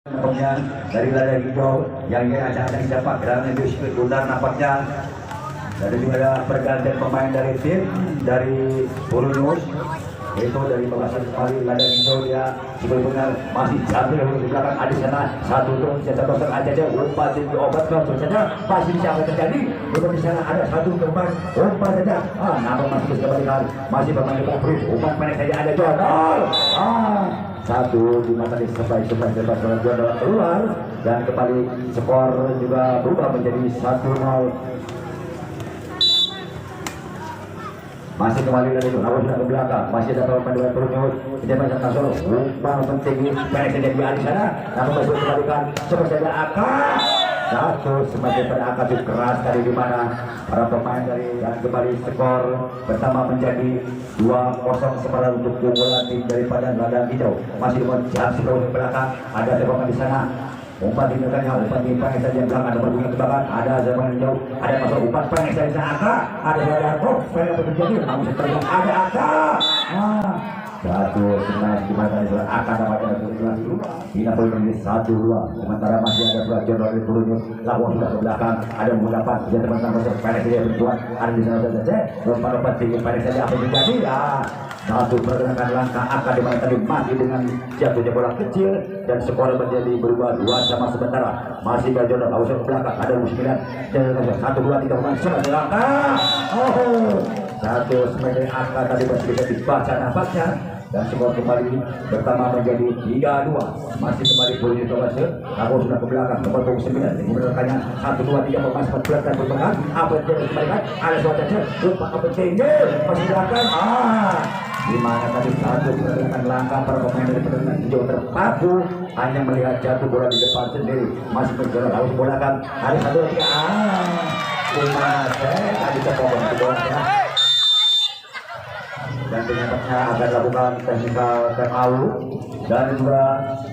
Nampaknya dari lada hijau yang ingin acak-acak dapat gerakan itu speed bundar nampaknya. Dan juga ada pergantian pemain dari tim dari Burunus, itu dari Makassar kembali lada hijau dia benar masih jatuh di belakang ada sana satu turun jatuh kosong aja umpan tinggi obat kosong saja masih bisa apa terjadi di sana ada satu kembali umpan saja nampak masih bisa kembali masih pemain depan terus umpan pendek saja ada Jodol satu di mata di sebaik Jodol keluar dan kembali skor juga berubah menjadi 1-0. Masih kembali dari itu, lawan sudah ke belakang, masih ada panduan Burunus, tidak banyak kasur, umpan penting, pendek saja di sana, namun masih kembalikan, cepat saja Aka, satu semakin pada Aka itu keras tadi di mana para pemain dari dan kembali skor pertama menjadi 2-0 separuh untuk keunggulan tim daripada Ladang Hijau. Masih mengejar separuh di belakang, ada separuh di sana. Umpan tindakannya, umpan timpangan saja yang belakang ada berbunyi ke belakang, ada zaman jauh, ada masuk umpan pendek saja Aka, ada Darko, pendek terjadi, namun setelah ada Aka. Satu sebenarnya gimana nih sudah akan dapatkan keunggulan tidak boleh menjadi 1-2 sementara masih ada surat Jodol dari Burunus lawan sudah ke belakang ada mendapat dia teman-teman masuk pendek saja berjuang ada di sana saja umpan tinggi pendek saja apa yang terjadi ya satu pergerakan langkah akan dimana tadi masih dengan jatuhnya bola kecil dan skor menjadi berubah 2 sama sementara masih ada Jodol lawan ke belakang ada Musmilan 1-2-3 pemain sebagai langkah satu sebagai angka tadi masih bisa dibaca nampaknya dan skor kembali pertama menjadi 3-2 masih kembali Burunus Makassar aku sudah ke belakang nomor 9 kemudian 1-2-3 pemain 14 dan berpegang apa yang dikembalikan ada suatu lupa apa tinggi masih belakang di mana tadi satu pergerakan langkah para pemain dari pergerakan hijau terpaku hanya melihat jatuh bola di depan sendiri masih berjalan harus bola kan ada satu lagi tadi terpotong di bawahnya dan ternyata akan lakukan teknikal time out dan juga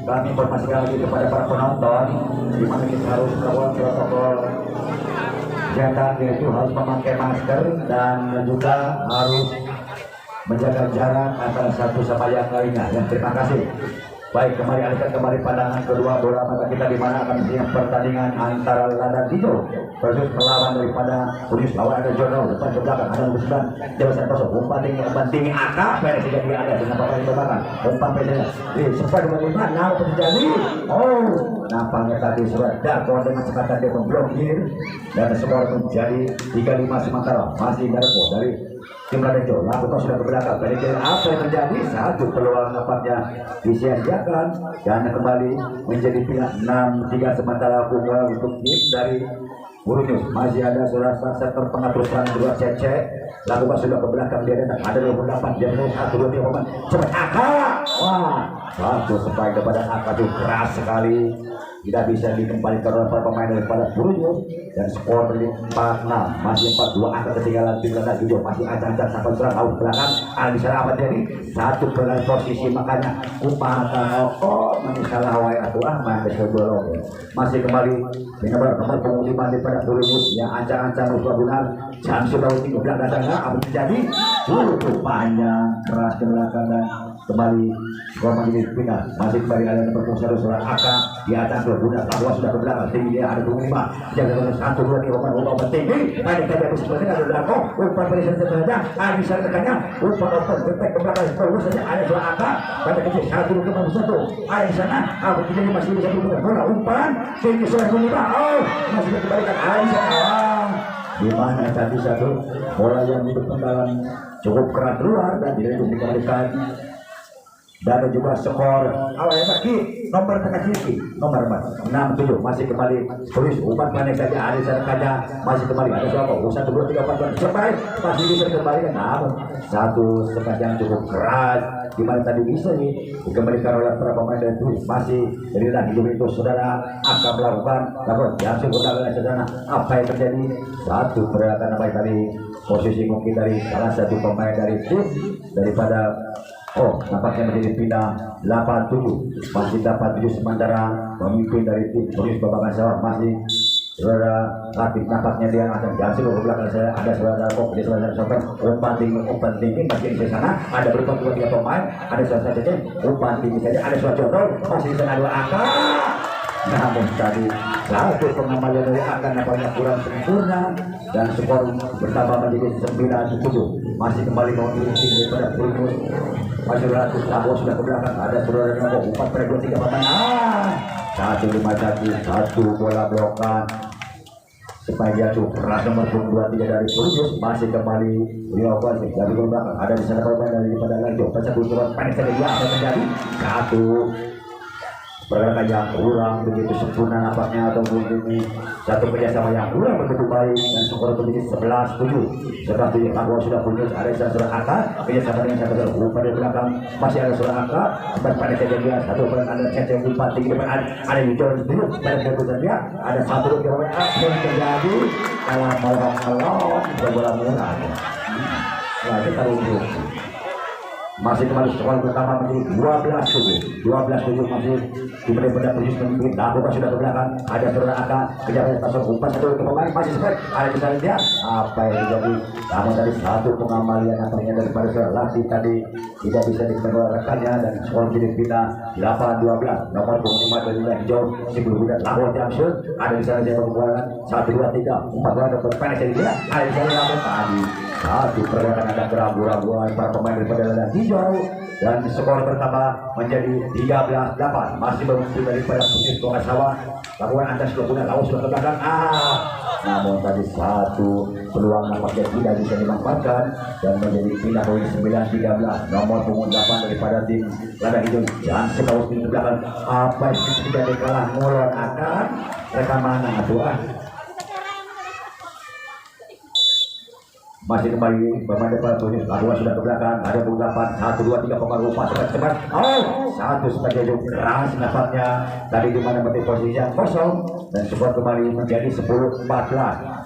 kami informasikan lagi kepada para penonton di mana kita harus melakukan protokol kesehatan yaitu harus memakai masker dan juga harus menjaga jarak antara satu sama yang lainnya. Dan terima kasih. Baik, kembali alihkan kembali pandangan kedua bola mata kita di mana akan siap pertandingan antara Ladang Hijau versus melawan daripada Burunus lawan ada Jodol depan ke belakang ada Musban jauh kosong umpan tinggi Aka pendek saja dia ada dengan papan di belakang umpan pendek sempat dengan now terjadi nampaknya tadi surat Darko dengan sekatan dia memblokir dan skor menjadi 3-5 sementara masih Darko dari tim Ladang Hijau lakukan sudah ke belakang apa yang terjadi satu peluang nampaknya disia-siakan dan kembali menjadi pilihan 6-3 sementara keunggulan untuk tim dari Burunus masih ada surat sektor pengatur serangan 2 cece lakukan sudah ke belakang dia datang ada 28 jatuh 1-2 pemain cepat Aka satu sebaik kepada Aka itu keras sekali tidak bisa dikembalikan oleh para pemain daripada Burunus dan skor dari 4-6 masih 4-2 angka ketinggalan tim Ladang Hijau masih acak-acak sampai serang laut belakang Alisa apa jadi satu berada posisi makanya umpan menyesal Hawaii atau main keseluruhan masih kembali nomor 5 daripada Burunus yang acak-acak lupa benar jam sudah tinggi belakang sana apa terjadi panjang keras ke belakang dan kembali skor menjadi final masih kembali ada nomor 1 surat Aka di atas berguna bahwa sudah ke belakang tinggi dia ada 25 jaga nomor 1-2 umpan tinggi ada kata seperti ada Darko umpan presiden saja bisa tekannya umpan bertek ke belakang terus saja ada surat Aka pada kecil 1 ke 1 ada di sana apa terjadi masih bisa berguna bola umpan tinggi surat 25 masih dikembalikan ada di sana di mana tadi satu bola yang hidup dalam cukup keras keluar dan tidak dikembalikan dan juga skor awalnya lagi nomor tengah kiri nomor 6-7 masih kembali Burunus umpan pendek saja ada sana saja masih kembali ada siapa 1-2-3-4 sampai masih bisa dikembalikan namun satu sekat yang cukup keras dimana tadi bisa nih dikembalikan oleh para pemain dari Burunus masih dari Ladang Hijau itu saudara akan melakukan namun yang syukur saudara apa yang terjadi satu pergerakan apa yang tadi posisi mungkin dari salah satu pemain dari tim daripada nampaknya menjadi pindah 8-7 masih dapat 7 sementara pemimpin dari tim Burunus Babakan Sawah masih saudara Latif nampaknya dia akan jatuh ke belakang saya ada saudara Kok di saudara Sopan umpan tinggi masih di sana ada berikut 2-3 pemain ada saudara Cece umpan tinggi saja ada saudara Jodol masih di sana 2 angka namun tadi satu pengembalian dari akan nampaknya kurang sempurna dan skor bertambah menjadi 9-7. Masih kembali memiliki daripada Primus. Masih ratus Labuan sudah ke belakang, ada saudara nomor 4 per 23 pemain. 1-5 bola blokan supaya jatuh keras nomor 23 dari Primus. Masih kembali dilakukan dari belakang, ada di sana pemain daripada Lanjo. Satu surat panik saja dia akan menjadi satu pergerakan yang kurang begitu sempurna nampaknya, atau ini satu kerjasama yang kurang begitu baik dan skor menjadi 11-7. Setelah tujuh Labuan sudah punya, ada saudara angka kerjasama dengan satu saudara pada belakang, masih ada saudara angka sempat pada kejadian satu orang ada ceceng di panting depan, ada di jalan dulu pada keputusan dia, ada satu yang terjadi kalah malam bola murah. Nah kita tunggu. Masih kembali skor pertama menjadi 12-7 masih diberi pada posisi pemimpin. Lakukan sudah ke belakang, ada saudara angka kejar pasang umpan satu ke pemain masih sempat ada di sana dia apa yang terjadi. Namun tadi satu pengembalian nampaknya daripada saudara Lati tadi tidak bisa dikembalikan rekannya dan skor menjadi final 8-12. Nomor 25 dari hijau sebelum bulan Labuan Jamsud ada di sana dia pengembalian 1-2-3 4 bola dapat panas dari dia ada di sana Labuan tadi satu pergerakan ada keraguan-keraguan para pemain daripada Lada Hijau dan skor pertama menjadi 13-8. Masih beruntung daripada Pusat Tonga Sawah. Labuan atas 20 lawan sudah ke belakang. Namun tadi satu peluang nampaknya tidak bisa dimanfaatkan dan menjadi pindah poin 9-13. Nomor punggung 8 daripada tim Lada Hijau dan sekawus di belakang. Apa yang tidak dikalah mulai akan rekaman aduan. Masih kembali bermain depan tujuh Labuan sudah ke belakang, ada pengungkapan 1-2-3 pemain lupa cepat satu sebagai jauh keras nampaknya tadi di mana menjadi posisi yang kosong dan skor kembali menjadi 10-14.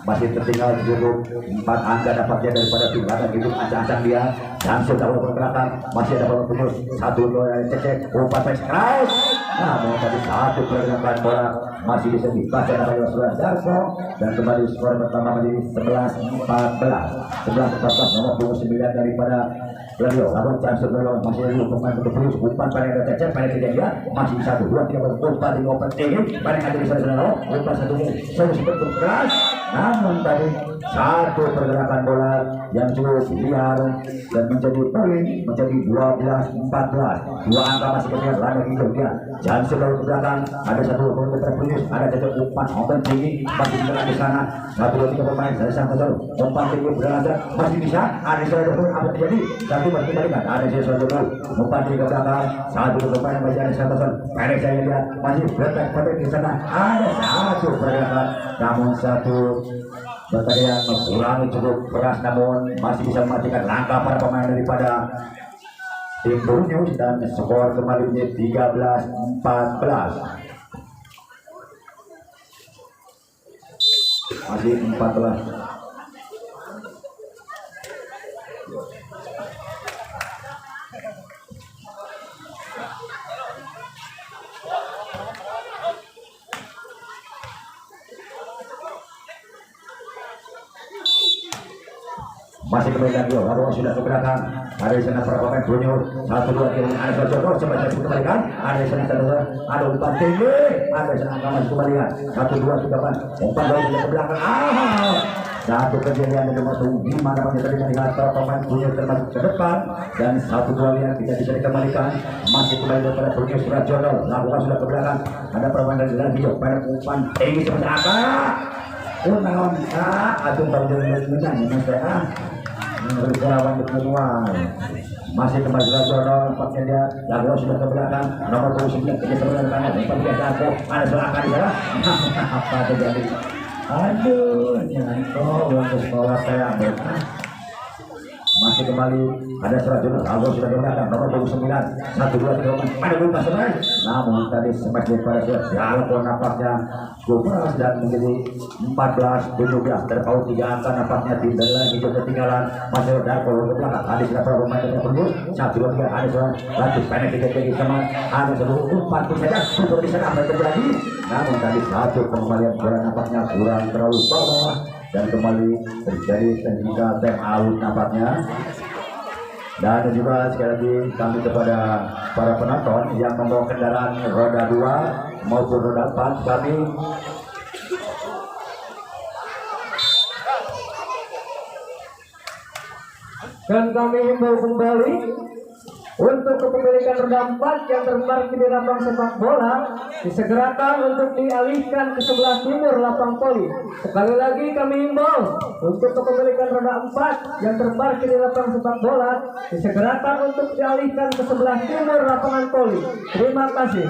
Masih tertinggal cukup 4 angka dapatnya daripada tim Lada Hijau. Ancang-ancang dia dan sudah ke belakang, masih ada pemain tujuh 1-2 dari cecek umpan keras. Namun tadi satu pergerakan bola masih bisa dibaca oleh Surat Darso dan kembali skor pertama menjadi 11-14 nomor 29 daripada Leo. Lawan Jamsud masih ada pemain terus umpan pada ada cecep pada kejadian masih 1-2-3 umpan di open tinggi pada ada di sana umpan satu seperti keras. Namun tadi satu pergerakan bola yang cukup liar dan menjadi poin menjadi 12-14. Dua angka masih kemudian Lada Hijau dia Jamsud lalu ke belakang, ada satu pemain terputus, ada satu umpan open tinggi masih di sana 1-2-3 pemain dari sana umpan tinggi berada masih bisa ada saudara apa terjadi tapi masih kembalikan ada sesuatu umpan tinggi ke belakang satu pemain masih ada satu pendek saya lihat masih bertek di sana ada satu pergerakan namun satu pertandingan mengurangi cukup keras namun masih bisa mematikan langkah para pemain daripada tim Borneo dan skor kembali menjadi 13-14. Masih 14. Masih kembali lagi, Labuan sudah ke belakang. Ada di sana para pemain Borneo 1-2 ada Jokowi coba saya kembalikan. Ada di sana ada umpan tinggi. Ada di sana masih kembalikan 1-2 umpan sudah ke belakang. Satu kejadian yang masuk di mana tadi melihat para pemain Borneo termasuk ke depan dan 1-2 yang tidak bisa dikembalikan. Masih kembali daripada Borneo Surat Jokowi. Labuan sudah ke belakang. Ada pemain dari Lada Hijau pada umpan tinggi seperti apa? Naon aduh baru menang saya berkelawan di keluar masih kembali Jono pakai dia Labuan sudah ke belakang nomor 29 ke sebelah kanan umpan biasa ada serangan di sana apa terjadi aduh nyanto untuk sekolah saya masih kembali ada Surat Jono Labuan sudah ke belakang nomor 29 1-2-3 pada umpan sebenarnya namun tadi smash daripada Labuan nampaknya Gubras dan menjadi 14-17 terpaut 3 angka nampaknya tim Lada Hijau ketinggalan masih ada kalau ke belakang ada berapa pemain yang terus 1-2-3 ada seorang lanjut pendek di sama ada seluruh umpan saja super di sana apa terjadi namun tadi satu pengembalian bola nampaknya kurang terlalu bawah dan kembali terjadi hingga time out nampaknya. Dan juga sekali lagi kami kepada para penonton yang membawa kendaraan roda 2 maupun roda 4 kami himbau kembali untuk kepemilikan roda 4 yang terparkir di lapang sepak bola disegerakan untuk dialihkan ke sebelah timur lapang poli. Sekali lagi kami himbau untuk kepemilikan roda 4 yang terparkir di lapang sepak bola disegerakan untuk dialihkan ke sebelah timur lapangan poli. Terima kasih.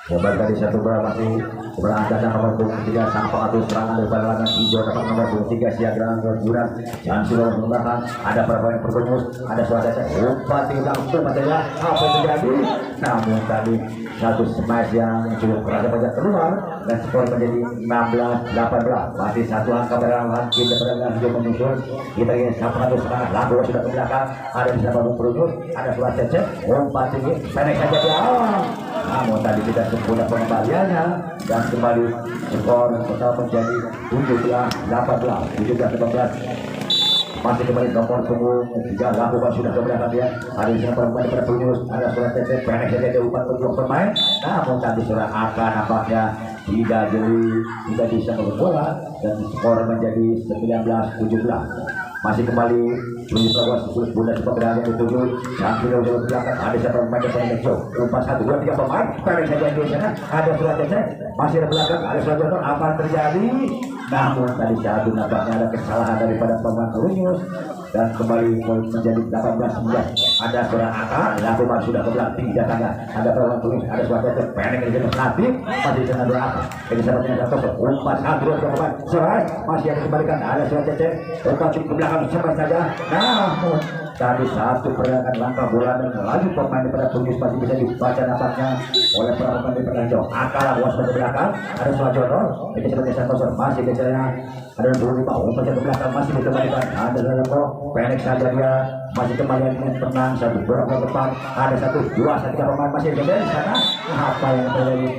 Jabat dari satu bola masih berangkat nomor 23 sang pengatur serangan dari balangan hijau dapat nomor 23 siaga kejuran jangan sudah menggunakan ada perempuan perkumus ada suara umpan tinggal langsung saja apa yang terjadi namun tadi satu smash yang cukup keras saja keluar dan skor menjadi 16-18 masih satu angka berlawan kita berlawan hijau menyusul kita ingin sang pengatur serangan lalu sudah ke belakang ada di sana perkumus ada suara cecep umpan tinggi pendek saja di awal namun tadi tidak sempurna pengembaliannya dan kembali skor total menjadi 17-18 masih kembali nomor punggung 3 lakukan sudah keberatan dia ada di sana perempuan pada Punyus ada surat tetep pendek saja dia umpan untuk pemain namun tadi surat akan nampaknya tidak bisa berbola dan skor menjadi 19-17 masih kembali menuju perlawanan sulit bunda sepak berada di 7 yang sudah belakang ada siapa pemain yang paling kecil umpan 1, 2, 3 pemain pendek saja di sana ada surat tetep masih ada belakang ada surat tetep apa terjadi namun tadi satu nampaknya ada kesalahan daripada pemain Punyus dan kembali menjadi 18-19 ada surat angka lakukan sudah ke belakang tidak tanda ada perlawanan Punyus ada surat tetep pendek di sana nanti masih di sana dua angka ini sahabatnya satu umpan 1, 2, 3 pemain serai masih ada kembalikan ada surat tetep umpan ke belakang sampai saja namun tadi satu pergerakan langkah bola dan laju pemain daripada Punyus masih bisa dibaca nampaknya oleh para pemain daripada hijau akal awas ke belakang ada surat jodoh ini seperti Santoso masih biasanya ada 25 umpan ke belakang masih dikembalikan ada Zalako pendek saja dia masih kembali dengan tenang satu bola ke depan ada 1, 2, 3 pemain masih di sana apa yang terjadi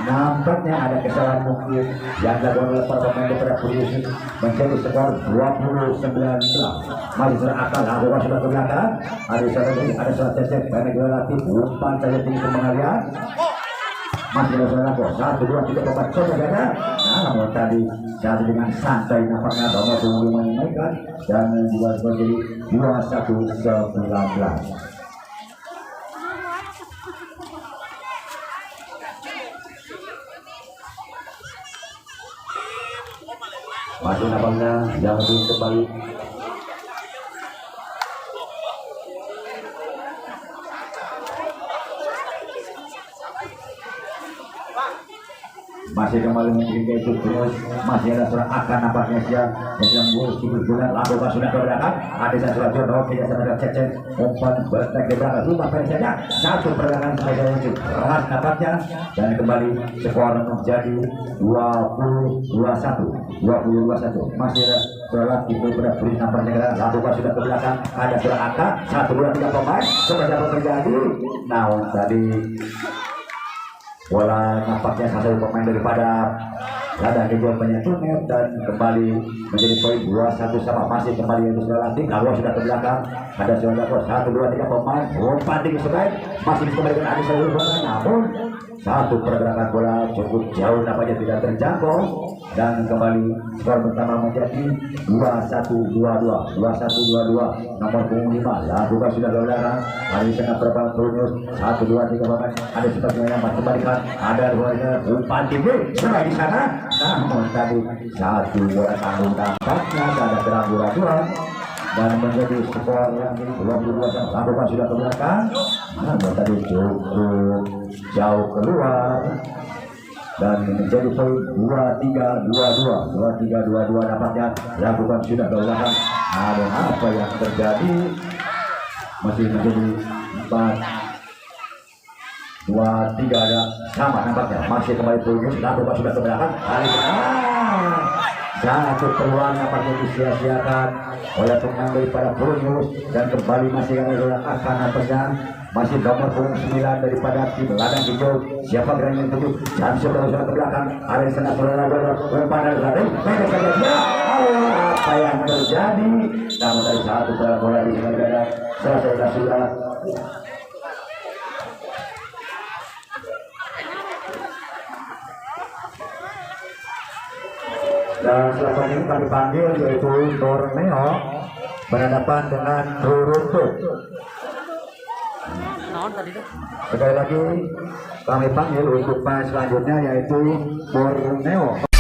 nampaknya ada kesalahan mungkin yang dilakukan oleh para pemain daripada Punyus menjadi skor 20-19 masih sudah akal lakukan sudah ke belakang ada surat cecep pendek relatif umpan saja tinggi pengalian masih ada suara kok 1, 2, 3 pemain saja namun tadi jatuh dengan santai nampaknya nomor punggung menaikkan dan juga menjadi 21-19 masih nampaknya yang belum kembali masih kembali menjadi itu terus masih ada surat akan nampaknya siap yang bulan lakukan sudah ke belakang ada surat jodoh tidak sadar cecep umpan bertek ke belakang rumah saja satu pergerakan saja yang keras nampaknya dan kembali skor menjadi 20-21 masih ada surat itu pada beri nampaknya lakukan sudah ke belakang ada surat angka 1, 2, 3 pemain seperti apa terjadi namun tadi bola nampaknya satu pemain daripada ladang hijau menyentuh net dan kembali menjadi poin 2-1 sama masih kembali yang sudah latih lalu sudah ke belakang ada sudah 1, 2, 3 pemain umpan tinggi sebaik masih dikembalikan ada seluruh bola namun satu pergerakan bola cukup jauh nampaknya tidak terjangkau dan kembali skor pertama menjadi 21-22 nomor punggung 5 lakukan sudah ke belakang hari di tengah perempuan Punyus 1, 2, 3 pemain ada sepertinya yang masih kembalikan ada umpan tinggi sebaik di sana namun tadi satu bola tanggung tampaknya ada keraguan dan menjadi skor yang 22 lakukan sudah ke belakang namun tadi cukup jauh keluar dan menjadi poin 23-22 dapatnya lakukan sudah ke belakang namun apa yang terjadi masih menjadi 4-2-3 ada sama nampaknya masih kembali Punyus lakukan sudah ke belakang satu peluang nampaknya disia-siakan oleh pemain daripada Punyus dan kembali masih akan nampaknya masih nomor punggung 9 daripada tim ladang hijau siapa berani yang tujuh dan sudah ke belakang ada di sana saudara umpan dari ladang pendek saja dia apa yang terjadi namun dari satu bola di sana selesai sudah Dan selanjutnya kami panggil yaitu Borneo berhadapan dengan Ruruntuk. Sekali lagi kami panggil untuk match selanjutnya yaitu Borneo.